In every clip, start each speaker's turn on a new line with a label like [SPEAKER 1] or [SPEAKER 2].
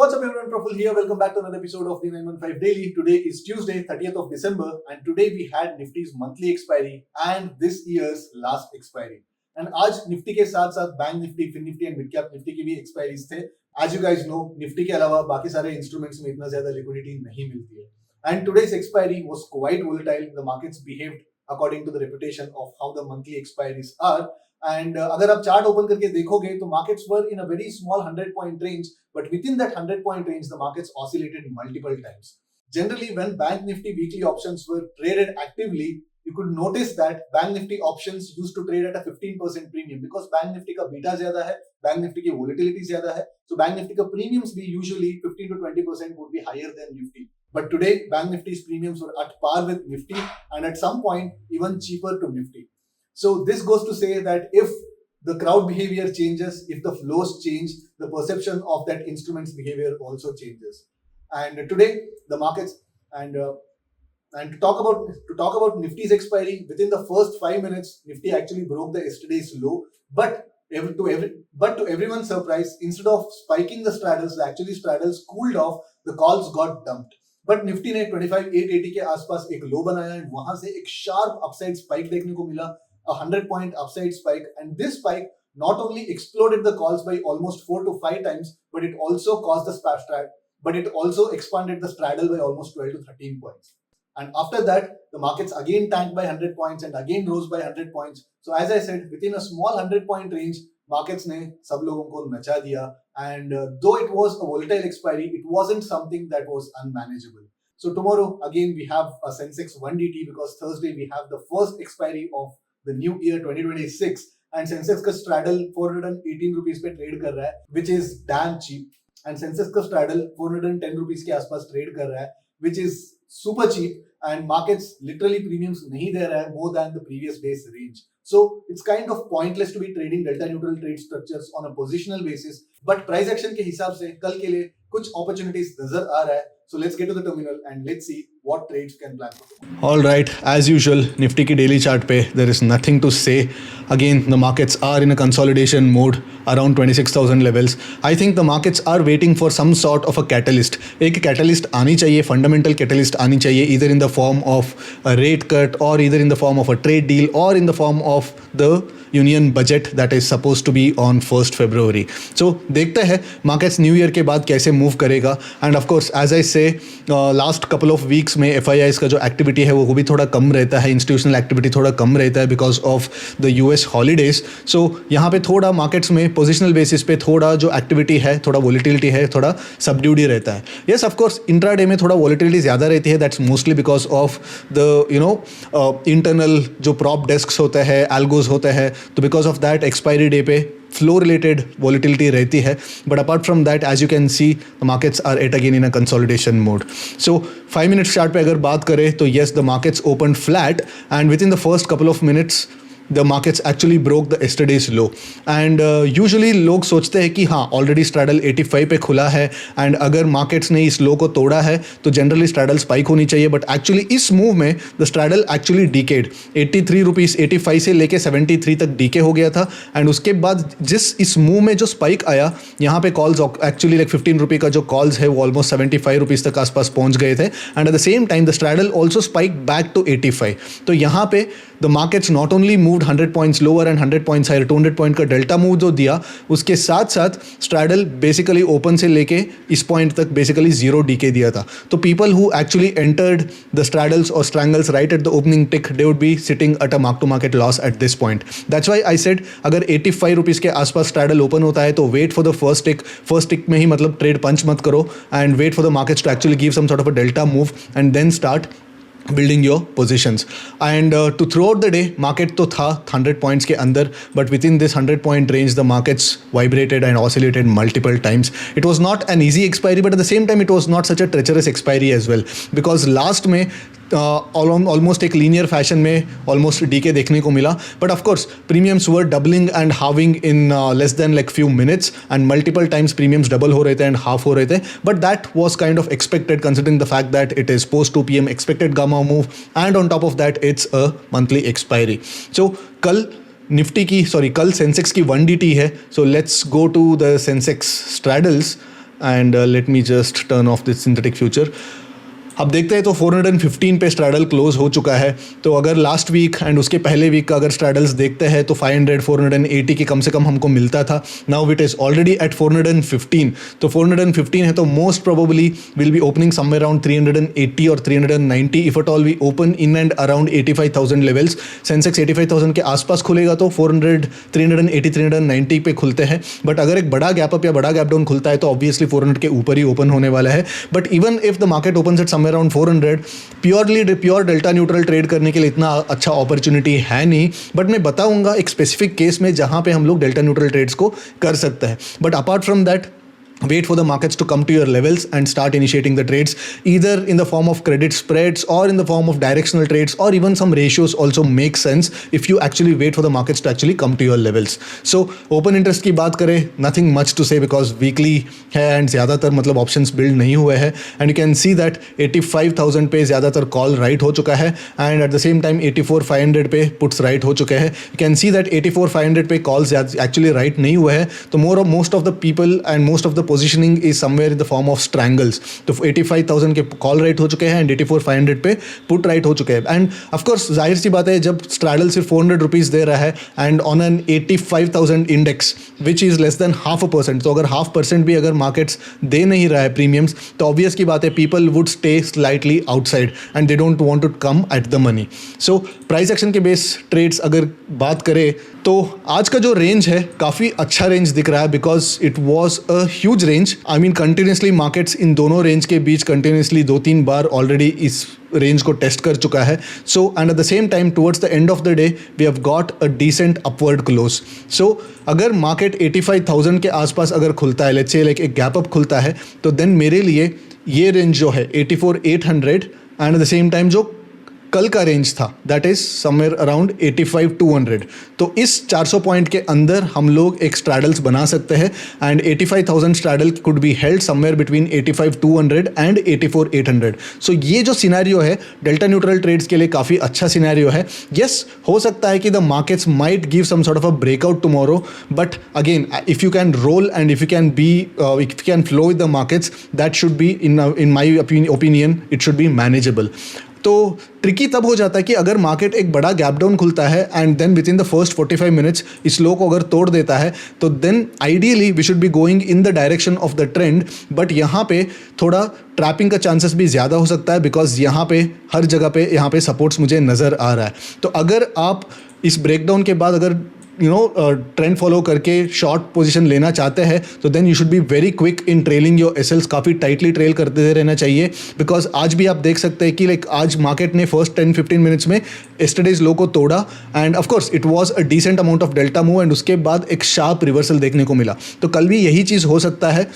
[SPEAKER 1] What's up everyone, Praful here. Welcome back to another episode of the 915 Daily. Today is Tuesday, 30th of December, and today we had Nifty's monthly expiry and this year's last expiry. And आज निफ्टी के साथ साथ bank Nifty, fin Nifty and mid cap Nifty की भी expiries थे. As you guys know, Nifty के अलावा बाकी सारे इंस्ट्रूमेंट्स में इतना ज्यादा लिक्विडिटी नहीं मिलती है. And today's expiry was quite volatile. The markets behaved according to the reputation of how the monthly expiries are. And अगर आप चार्ट ओपन करके देखोगे तो markets were in a very small 100 point range, but within that 100 point range the markets oscillated multiple times. Generally, when bank nifty weekly options were traded actively, you could notice that bank nifty options used to trade at a 15% premium because bank nifty का beta ज्यादा है, bank nifty की volatility ज्यादा है, so bank nifty का premiums भी usually 15 to 20% would be higher than nifty. But today bank nifty's premiums were at par with nifty and at some point even cheaper to nifty. So this goes to say that if the crowd behavior changes, if the flows change, the perception of that instrument's behavior also changes. And today the markets and to talk about Nifty's expiry, within the first 5 minutes, Nifty actually broke the yesterday's low. But to everyone's surprise, instead of spiking the straddles, actually straddles cooled off. The calls got dumped. But Nifty ने 25,880 के आसपास एक लो बनाया and वहां से एक sharp upside spike देखने को मिला, a 100-point upside spike, and this spike not only exploded the calls by almost 4 to 5 times, but it also caused it also expanded the straddle by almost 12 to 13 points. And after that, the markets again tanked by 100 points and again rose by 100 points. So as I said, within a small 100-point range, markets ने सब लोगों को नचा दिया. And though it was a volatile expiry, it wasn't something that was unmanageable. So tomorrow again we have a Sensex 1DT because Thursday we have the first expiry of the new year 2026 and Sensex का straddle 418 rupees पे trade कर रहा है, which is damn cheap. And Sensex का straddle 410 rupees के आसपास trade कर रहा है, which is super cheap. And markets literally premiums नहीं दे रहा है more than the previous day's range. So it's kind of pointless to be trading delta neutral trade structures on a positional basis. But price action के हिसाब से कल के लिए कुछ opportunities नजर आ रहा है. So let's get to the terminal and let's see what trades can plan for.
[SPEAKER 2] All right, as usual, Nifty की daily chart पे there is nothing to say. Again, the markets are in a consolidation mode around 26,000 levels. I think the markets are waiting for some sort of a catalyst. एक catalyst आनी चाहिए, fundamental catalyst आनी चाहिए, either in the form of a rate cut or either in the form of a trade deal or in the form of the union budget that is supposed to be on 1st February. So देखते हैं markets New Year के बाद कैसे move करेगा. And of course, as I say, last couple of weeks में FIIs का जो activity है वो भी थोड़ा कम रहता है, इंस्टीट्यूशनल एक्टिविटी थोड़ा कम रहता है because of the US holidays. So यहाँ पे थोड़ा मार्केट्स में पोजिशनल बेसिस पे थोड़ा जो एक्टिविटी है, थोड़ा वॉलिटिलिटी है, थोड़ा सबड्यूड ही रहता है. येस, ऑफकोर्स इंट्राडे में थोड़ा वॉलिटिलिटी ज़्यादा रहती है. That's mostly because of the internal जो प्रॉप डेस्क होते हैं, एल्गोज होते हैं, तो because of that expiry day पे फ्लो रिलेटेड वॉलिटिलिटी रहती है. But apart from that, as you can see, the markets are at again in a consolidation mode. So 5 minutes chart पे अगर बात करें तो yes, the markets open flat and within the first couple of minutes the markets actually broke the yesterday's low. And usually लोग सोचते हैं कि हाँ ऑलरेडी स्ट्रैडल 85 पे खुला है एंड अगर मार्केट्स ने इस लो को तोड़ा है तो जनरली स्ट्रैडल स्पाइक होनी चाहिए. बट एक्चुअली इस मूव में the straddle actually decayed 83 rupees 85 से लेके 73 तक डीके हो गया था. एंड उसके बाद इस मूव में जो स्पाइक आया, यहाँ पे कॉल्स एक्चुअली लाइक 15 रुपये का जो कॉल्स है वो ऑलमोस्ट 75 रुपीज़ तक आसपास पहुँच गए थे. And at the same time the straddle also spike back to 85. तो यहाँ पे the markets not only moved 100 points lower and 100 points higher, 200 point का डेल्टा मूव जो दिया, उसके साथ साथ स्ट्रैडल बेसिकली ओपन से लेके इस पॉइंट तक बेसिकली जीरो डीके दिया था. तो people who actually entered the straddles और strangles right at the opening tick, they would be sitting at a mark to market loss at this point. That's why I said अगर 85 rupees के आसपास straddle open होता है तो wait for the first tick में ही मतलब trade punch मत करो and wait for the markets to actually give some sort of a delta move and then start building your positions. And to throughout the day, market तो था 100 points के अंदर, but within this 100-point range the markets vibrated and oscillated multiple times. It was not an easy expiry, but at the same time it was not such a treacherous expiry as well, because last में almost एक linear fashion में almost decay देखने को मिला. But of course premiums were doubling and having in less than like few minutes and multiple times premiums double हो रहे थे and half हो रहे थे. But that was kind of expected considering the fact that it is post 2 PM expected gamma move and on top of that it's a monthly expiry. So कल Sensex की 1DT है. So let's go to the Sensex straddles and let me just turn off this synthetic future. अब देखते हैं तो 415 पे straddle close हो चुका है. तो अगर लास्ट वीक एंड उसके पहले वीक का अगर स्ट्रैडल्स देखते हैं तो 500 480 की कम से कम हमको मिलता था. Now it is already at 415. तो 415 है तो most probably will be opening somewhere around 380 और 390 if at all we open in and around 85,000 levels. Sensex 85,000 के आसपास खुलेगा तो 400 380 390 पे खुलते हैं. बट अगर एक बड़ा गैप अप या बड़ा गैप डाउन खुलता है तो ऑब्वियसली 400 के ऊपर ही ओपन होने वाला है. But even if the market open at around 400 pure delta neutral trade करने के लिए इतना अच्छा अपॉर्चुनिटी है नहीं. बट मैं बताऊंगा एक स्पेसिफिक केस में जहां पे हम लोग डेल्टा न्यूट्रल ट्रेड्स को कर सकते हैं. But apart from that, wait for the markets to come to your levels and start initiating the trades either in the form of credit spreads or in the form of directional trades, or even some ratios also make sense if you actually wait for the markets to actually come to your levels. So open interest की बात करें, nothing much to say because weekly है and ज़्यादातर मतलब options build नहीं हुए हैं. And you can see that 85,000 पे ज़्यादातर call right हो चुका है and at the same time 84,500 पे puts right हो चुके हैं. You can see that 84,500 पे calls actually right नहीं हुए हैं. तो most of the people and most of the positioning is somewhere in the form of strangles. तो 85,000 के कॉल राइट हो चुके हैं एंड 84,500 पे पुट राइट हो चुके हैं. एंड ऑफकोर्स जाहिर सी बात है जब स्ट्रैडल सिर्फ 400 रुपीज़ दे रहा है and on an 85,000 index which is less than 0.5%, तो अगर 0.5% भी अगर मार्केट्स दे नहीं रहा है प्रीमियम्स तो ऑब्वियस की बात है people would stay slightly outside and they don't want to come at the money. So price action के बेस ट्रेड्स अगर बात करें तो आज का जो रेंज है काफ़ी अच्छा रेंज दिख रहा है because it was a huge range. I mean continuously markets इन दोनों रेंज के बीच कंटिन्यूसली 2-3 बार ऑलरेडी इस रेंज को टेस्ट कर चुका है. So and at the same time towards the end of the day we have got a decent upward close. So अगर मार्केट 85,000 के आसपास अगर खुलता है, लेट्स से लाइक एक गैप अप खुलता है, तो देन मेरे लिए ये रेंज जो है 84,800 and at the same time जो कल का रेंज था दैट इज समवेयर अराउंड 85,200. तो इस 400 पॉइंट के अंदर हम लोग एक स्ट्रैडल्स बना सकते हैं and 85,000 straddle could be held somewhere between 85,200 and 84,800. सो ये जो सिनेरियो है डेल्टा न्यूट्रल ट्रेड्स के लिए काफ़ी अच्छा सिनेरियो है. यस, हो सकता है कि the markets might give some sort of a breakout tomorrow, but again if you can roll and if you can flow with the markets that should be in my opinion it should be manageable. तो tricky तब हो जाता है कि अगर market एक बड़ा gap down खुलता है and then within the first 45 minutes इस लो को अगर तोड़ देता है तो then ideally we should be going in the direction of the trend. But यहाँ पे थोड़ा ट्रैपिंग का चांसेस भी ज़्यादा हो सकता है बिकॉज यहाँ पे हर जगह पे यहाँ पे सपोर्ट्स मुझे नज़र आ रहा है. तो अगर आप इस ब्रेकडाउन के बाद अगर ट्रेंड फॉलो करके शॉर्ट पोजीशन लेना चाहते हैं तो then you should be very quick in trailing your SLs. काफ़ी टाइटली ट्रेल करते रहना चाहिए बिकॉज आज भी आप देख सकते हैं कि लाइक आज मार्केट ने फर्स्ट 10-15 मिनट्स में यस्टरडेज लो को तोड़ा and of course it was a decent amount of delta move and उसके बाद एक शार्प रिवर्सल देखने को मिला. तो कल भी यही चीज़ हो सकता है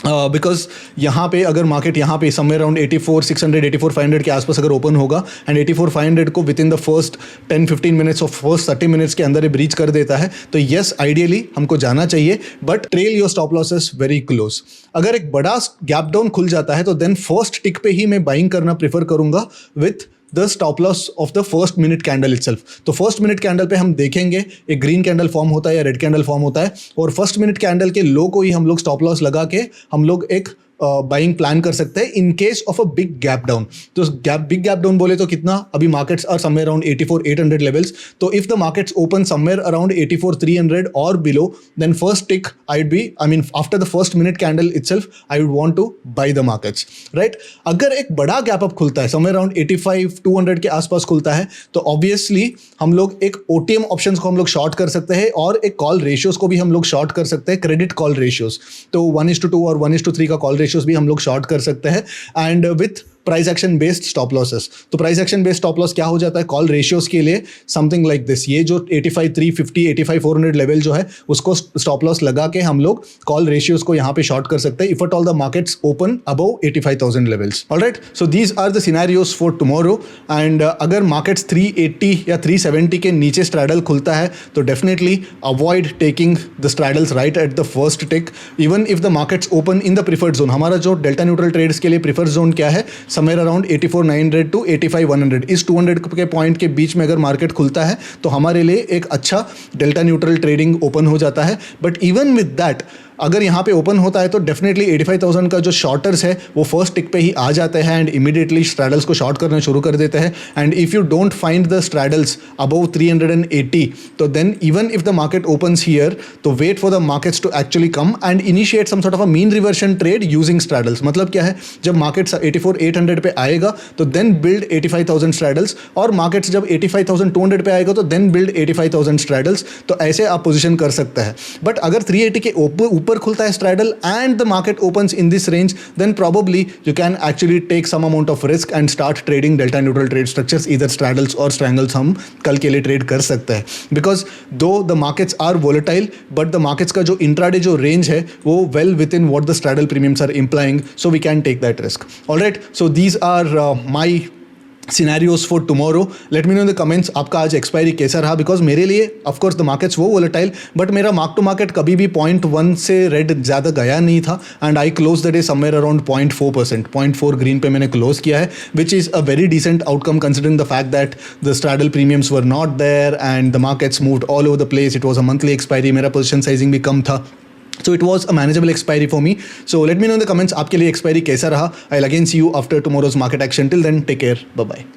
[SPEAKER 2] बिकॉज यहाँ पे अगर मार्केट यहाँ पे समवेयर अराउंड 84,600 84,500 के आसपास अगर ओपन होगा एंड 84,500 को with in the first 10-15 minutes और फर्स्ट 30 मिनट्स के अंदर ये ब्रीच कर देता है तो येस आइडियली हमको जाना चाहिए, but trail your stop losses very close. अगर एक बड़ा गैप डाउन खुल जाता है तो देन फर्स्ट टिक पे ही मैं बाइंग करना प्रेफर करूंगा with the stop loss of the first minute candle itself. तो फर्स्ट मिनट कैंडल पे हम देखेंगे एक ग्रीन कैंडल फॉर्म होता है या रेड कैंडल फॉर्म होता है और फर्स्ट मिनट कैंडल के लो को ही हम लोग स्टॉप लॉस लगा के हम लोग एक बाइंग प्लान कर सकते हैं in case of a big gap down. तो बिग गैप डाउन बोले तो कितना, अभी markets are somewhere around 84,800 levels. तो if the markets open somewhere around 84,300 और below then first tick I mean after the first minute candle itself I would want to buy the markets, right. अगर एक बड़ा gap up खुलता है somewhere around 85,200 के आसपास खुलता है तो ऑब्वियसली हम लोग एक ओटीएम ऑप्शंस को हम लोग शॉर्ट कर सकते हैं और एक कॉल रेशियोज को भी हम लोग शॉर्ट कर सकते हैं, क्रेडिट कॉल रेशियोज. तो 1:2 और 1:3 का कॉल रेशियोज भी हम लोग शॉर्ट कर सकते हैं and with price action based stop losses. तो price action based stop loss क्या हो जाता है कॉल रेशियोज के लिए, समथिंग लाइक दिस. ये जो 85,350 85,400 लेवल जो है उसको स्टॉप लॉस लगा के हम लोग कॉल रेशियोज को यहाँ पे शॉर्ट कर सकते हैं if at all the markets open above 85,000 levels. Alright, so these are the scenarios for tomorrow. And अगर मार्केट्स 380 या 370 के नीचे स्ट्रैडल खुलता है तो definitely avoid taking the straddles right at the first tick even if the markets open in the preferred zone. हमारा जो delta neutral trades के लिए प्रिफर्ड जोन क्या है, समवेयर अराउंड 84,900 टू 85,100. इस 200 के पॉइंट के बीच में अगर मार्केट खुलता है तो हमारे लिए एक अच्छा डेल्टा न्यूट्रल ट्रेडिंग ओपन हो जाता है. बट इवन विद दैट अगर यहाँ पे ओपन होता है तो डेफिनेटली 85,000 का जो शॉर्टर्स है वो फर्स्ट टिक पे ही आ जाते हैं एंड इमीडिएटली स्ट्रैडल्स को शॉर्ट करना शुरू कर देते हैं. And if you don't find the straddles above 380 तो then even if the market opens here तो wait for the markets to actually come and initiate some sort of a mean reversion trade using straddles. मतलब क्या है, जब markets 84,800 पे आएगा तो then build 85,000 straddles और मार्केट्स जब 85,200 पे आएगा तो then build 85,000 straddles. तो ऐसे आप पोजीशन कर सकते हैं. बट अगर 380 के ऊपर खुलता है straddle and the market opens in this range then probably you can actually take some amount of risk and start trading delta neutral trade structures, either straddles or strangles हम कल के लिए ट्रेड कर सकते हैं. Because though the markets are volatile but the markets का जो intraday जो रेंज है वो well within what the straddle premiums are implying, so we can take that risk. Alright, so these are my scenarios for tomorrow. Let me know in the comments आपका आज expiry कैसा रहा. Because मेरे लिए of course the markets वो volatile but मेरा mark to market कभी भी 0.1 से रेड ज़्यादा गया नहीं था and I close the day somewhere around 0.4%, 0.4 green पे मैंने क्लोज किया है, which is a very decent outcome considering the fact that the straddle premiums were not there and the markets moved all over the place. It was a monthly expiry, मेरा position sizing भी कम था. So it was a manageable expiry for me. So let me know in the comments आपके लिए expiry कैसा रहा. I'll again see you after tomorrow's market action. Till then, take care. Bye bye.